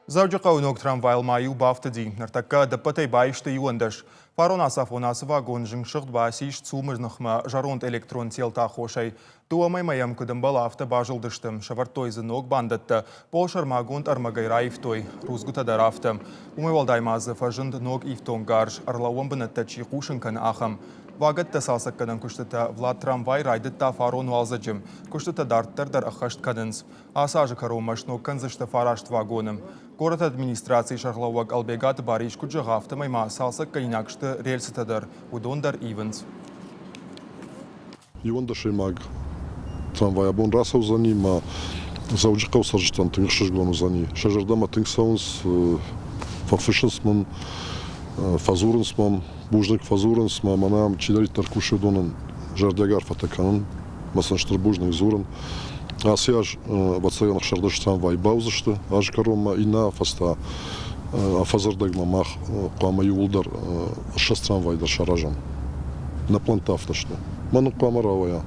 Завжди қауынок трамвайл майу бафты дей. Нартакка даппатай байшты юандаш. Фарона сафонасы вагон жыңшықт басиш цумыжнықма жаронт электрон телта хошай. Туамай маям күдім балафты бажылдыштым. Шавартойзы ног бандатты. Полшар магонт армагайра ифтой. Рузгута дарафты. Умайвалдаймазы фажынд ног ифтон гарш. Арлауан бінатта чиқушынкан ахам. Вагатта салсаккадан күштіта Влад трамвай райдытта фарон валзаджым. Күштіта дарттардар ахашт кадынс. Асажы каромашно канзышты фарашт вагоным. Город администрации шарлауак албегат бариш куджагафты майма салсакка инакшты рельсытадар. Удондар ивенс. Юандашай маг трамвай абон расау за ним, зауджикау саржитан тыңшыжглану за ним. Шажардама тыңсаунс фарфышынсман, фазурынсман, буждык фазурынсман, манам чидаритар кушевдонан жардягар фатаканын, масанштыр буждык зурын. Асяж бацаянах шардаш трамвай баузышты, аж карома ина фаста фазардагма мах куама юлдар шас трамвайдар шаражан. На плантафташты. Ману куама равая.